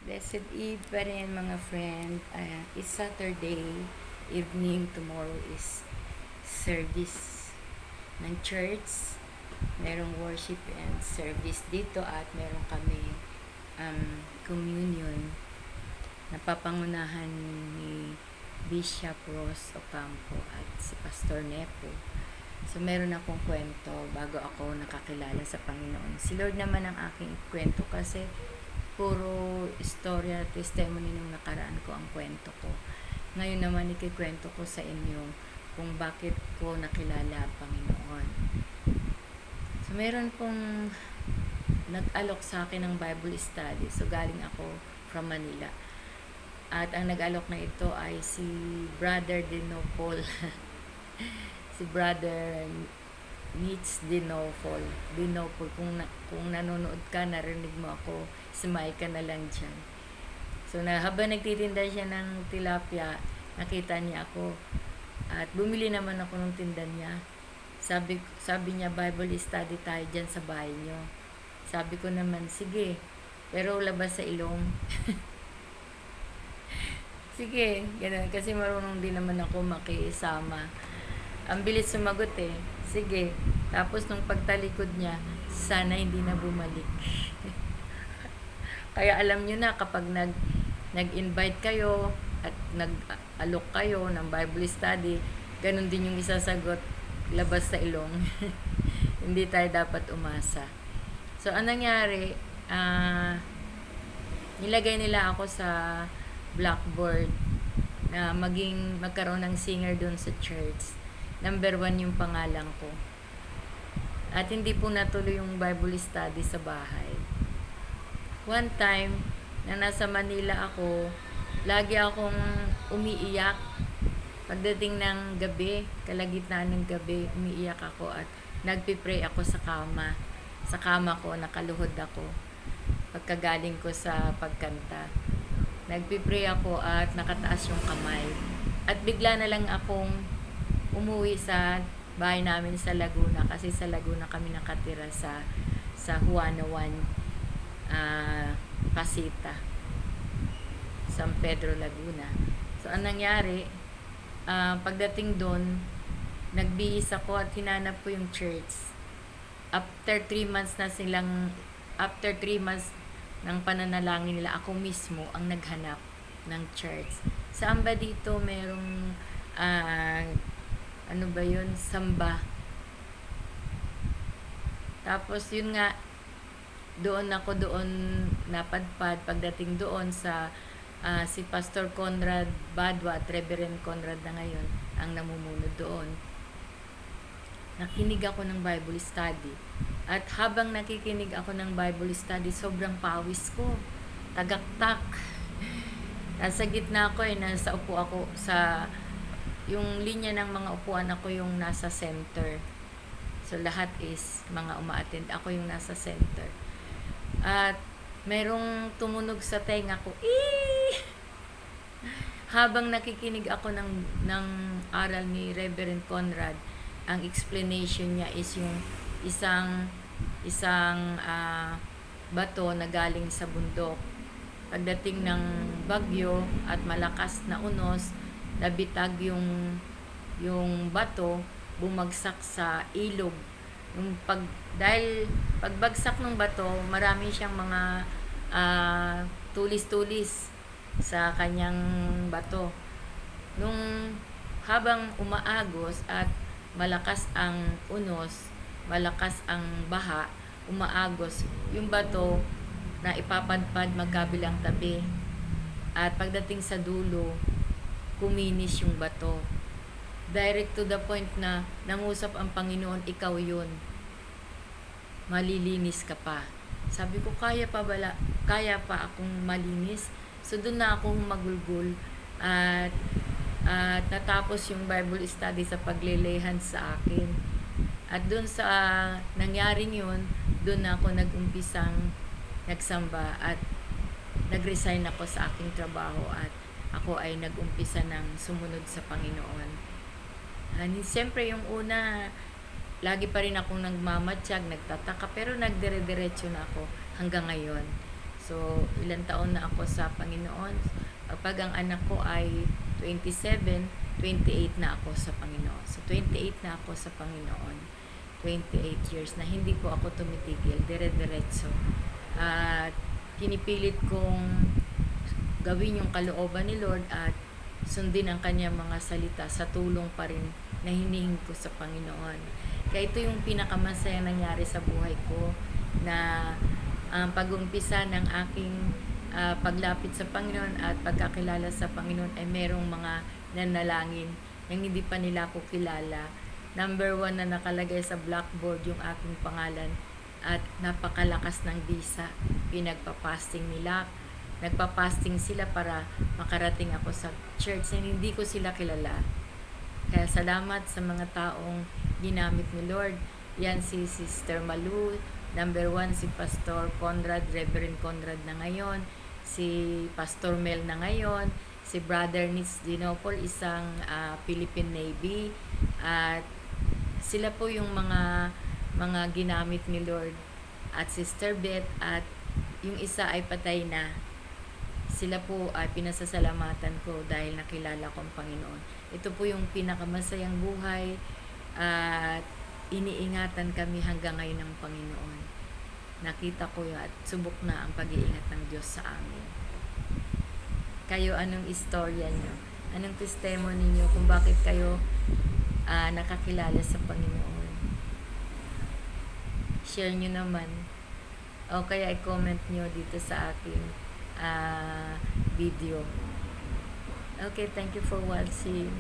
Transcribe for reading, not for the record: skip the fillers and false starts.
Blessed Eve pa rin mga friend. It's Saturday evening. Tomorrow is service ng church. Merong worship and service dito at meron kami communion na papangunahan ni Bishop Ross Ocampo at si Pastor Nepo. So, meron akong kwento bago ako nakakilala sa Panginoon. Si Lord naman ang aking kwento kasi puro istorya, testimony nung nakaraan ko ang kwento ko. Ngayon naman ikikwento ko sa inyo kung bakit ko nakilala ang Panginoon. So, meron pong nag-alok sa akin ng Bible study. So, galing ako from Manila. At ang nag-alok na ito ay si Brother Dinopol. Si Brother Needs Dinopol. Kung nanonood ka, narinig mo ako, smile ka na lang dyan. So, habang nagtitinda siya ng tilapia, nakita niya ako. At bumili naman ako ng tinda niya. Sabi niya, Bible study tayo dyan sa bahay niyo. Sabi ko naman, sige. Pero labas sa ilong. Sige, ganun. Kasi marunong din naman ako makisama. Ang bilis sumagot eh. Sige. Tapos nung pagtalikod niya, sana hindi na bumalik. Kaya alam nyo na kapag nag-invite kayo at nag-alok kayo ng Bible study, ganun din yung isasagot, labas sa ilong. Hindi tayo dapat umasa. So, anong nangyari? Nilagay nila ako sa blackboard na magkaroon ng singer doon sa church. Number 1 yung pangalan ko. At hindi po natuloy yung Bible study sa bahay. One time, na nasa Manila ako, lagi akong umiiyak. Pagdating ng gabi, kalagitnaan ng gabi, umiiyak ako at nagpipray ako sa kama. Sa kama ko, nakaluhod ako. Pagkagaling ko sa pagkanta. Nagpipray ako at nakataas yung kamay. At bigla na lang akong umuwi sa bahay namin sa Laguna. Kasi sa Laguna kami nakatira sa Juana 1, Pasita. San Pedro, Laguna. So, anong nangyari? Pagdating doon, nagbihis ako at hinanap ko yung church. After 3 months ng pananalangin nila, ako mismo ang naghanap ng church. Saan ba dito merong samba. Tapos yun nga, doon napadpad. Pagdating doon sa si Pastor Conrad Badwa at Reverend Conrad na ngayon ang namumuno doon. Nakinig ako ng Bible study. At habang nakikinig ako ng Bible study, sobrang pawis ko. Tagaktak. Nasa gitna ako nasa upo ako sa yung linya ng mga upuan, ako yung nasa center. So, lahat is mga uma-attend. Ako yung nasa center. At merong tumunog sa tenga ko. Habang nakikinig ako ng aral ni Reverend Conrad, ang explanation niya is yung isang bato na galing sa bundok. Pagdating ng bagyo at malakas na unos, nabitag yung bato, bumagsak sa ilog. Dahil pagbagsak ng bato, marami siyang mga tulis-tulis sa kanyang bato. Habang umaagos at malakas ang unos, malakas ang baha, umaagos, yung bato na ipapadpad magkabilang tabi. At pagdating sa dulo, kuminis yung bato. Direct to the point na nangusap ang Panginoon, ikaw yun. Malilinis ka pa. Sabi ko, kaya pa akong malinis. So, doon na akong magulgul at natapos yung Bible study sa paglelehan sa akin. At doon sa nangyaring yun, doon na ako nag-umpisang nagsamba at nag-resign ako sa aking trabaho at ako ay nag-umpisa ng sumunod sa Panginoon. Siyempre yung una, lagi pa rin akong nagmamatsyag, nagtataka, pero nagdire-diretso na ako hanggang ngayon. So, ilang taon na ako sa Panginoon. Kapag ang anak ko ay 27, 28 na ako sa Panginoon. So, 28 na ako sa Panginoon. 28 years na hindi po ako tumitigil, dire-diretso. At pinipilit kong gawin yung kalooban ni Lord at sundin ang kanyang mga salita sa tulong pa rin na hinihingi ko sa Panginoon. Kaya ito yung pinakamasayang nangyari sa buhay ko, na ang pag-umpisa ng aking paglapit sa Panginoon at pagkakilala sa Panginoon ay merong mga nanalangin na hindi pa nila ako kilala. Number 1 na nakalagay sa blackboard yung aking pangalan at napakalakas ng bisa. Pinagpapasting nila. Nagpapasting sila para makarating ako sa church na hindi ko sila kilala. Kaya salamat sa mga taong ginamit ni Lord. Yan si Sister Malu. Number 1 si Pastor Conrad, Reverend Conrad na ngayon. Si Pastor Mel na ngayon. Si Brother Nitz Dinopol, isang Philippine Navy. At sila po yung mga ginamit ni Lord. At Sister Beth, at yung isa ay patay na. Sila po ay pinasasalamatan ko dahil nakilala ko ang Panginoon. Ito po yung pinakamasayang buhay at iniingatan kami hanggang ngayon ng Panginoon. Nakita ko yun at subok na ang pag-iingat ng Diyos sa amin. Kayo, anong istorya nyo? Anong testimony nyo kung bakit kayo nakakilala sa Panginoon? Share nyo naman. O kaya i-comment nyo dito sa aking video. Okay, thank you for watching.